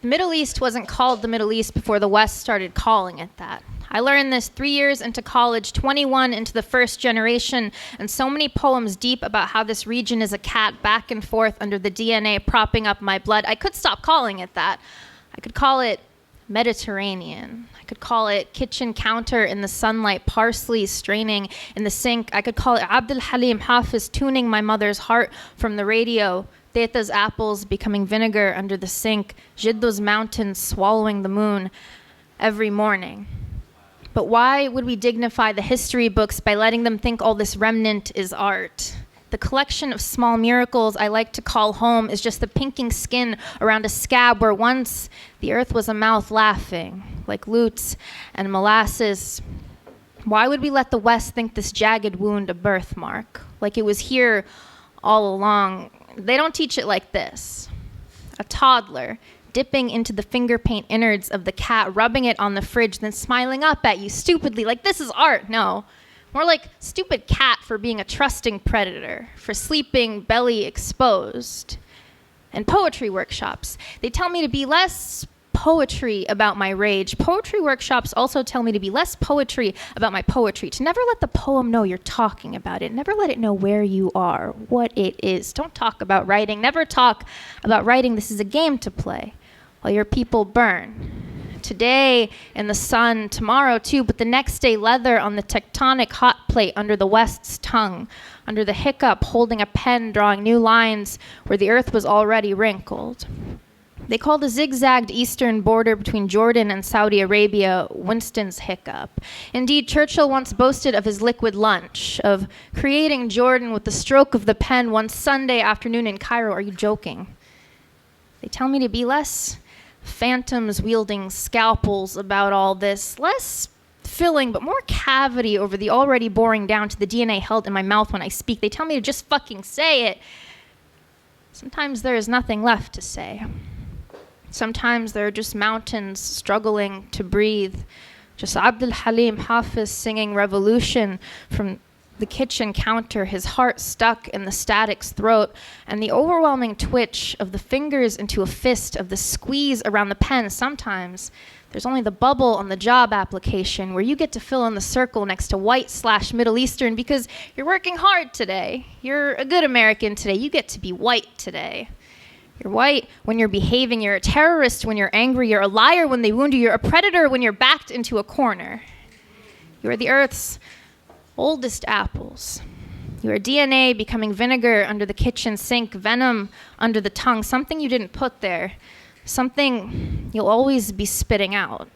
The Middle East wasn't called the Middle East before the West started calling it that. I learned this 3 years into college, 21 into the first generation, and so many poems deep about how this region is a cat back and forth under the DNA propping up my blood. I could stop calling it that. I could call it Mediterranean. I could call it kitchen counter in the sunlight, parsley straining in the sink. I could call it Abdul Halim Hafiz tuning my mother's heart from the radio. Teta's apples becoming vinegar under the sink. Jiddo's mountains swallowing the moon every morning. But why would we dignify the history books by letting them think all this remnant is art? The collection of small miracles I like to call home is just the pinking skin around a scab where once the earth was a mouth laughing, like lutes and molasses. Why would we let the West think this jagged wound a birthmark, like it was here all along? They don't teach it like this. A toddler dipping into the finger paint innards of the cat, rubbing it on the fridge, then smiling up at you stupidly like this is art. No. More like stupid cat for being a trusting predator, for sleeping belly exposed. And poetry workshops. They tell me to be less poetry about my rage. Poetry workshops also tell me to be less poetry about my poetry, to never let the poem know you're talking about it. Never let it know where you are, what it is. Don't talk about writing. Never talk about writing. This is a game to play while your people burn. Today in the sun, tomorrow too, but the next day leather on the tectonic hot plate under the West's tongue, under the hiccup holding a pen drawing new lines where the earth was already wrinkled. They call the zigzagged eastern border between Jordan and Saudi Arabia Winston's hiccup. Indeed, Churchill once boasted of his liquid lunch, of creating Jordan with the stroke of the pen one Sunday afternoon in Cairo. Are you joking? They tell me to be less phantoms wielding scalpels about all this, less filling but more cavity over the already boring down to the DNA held in my mouth when I speak. They tell me to just fucking say it. Sometimes there is nothing left to say. Sometimes there are just mountains struggling to breathe. Just Abdul Halim Hafiz singing revolution from the kitchen counter, his heart stuck in the static's throat, and the overwhelming twitch of the fingers into a fist of the squeeze around the pen. Sometimes there's only the bubble on the job application where you get to fill in the circle next to white/Middle Eastern because you're working hard today. You're a good American today. You get to be white today. You're white when you're behaving. You're a terrorist when you're angry. You're a liar when they wound you. You're a predator when you're backed into a corner. You are the earth's oldest apples. You are DNA becoming vinegar under the kitchen sink, venom under the tongue, something you didn't put there, something you'll always be spitting out.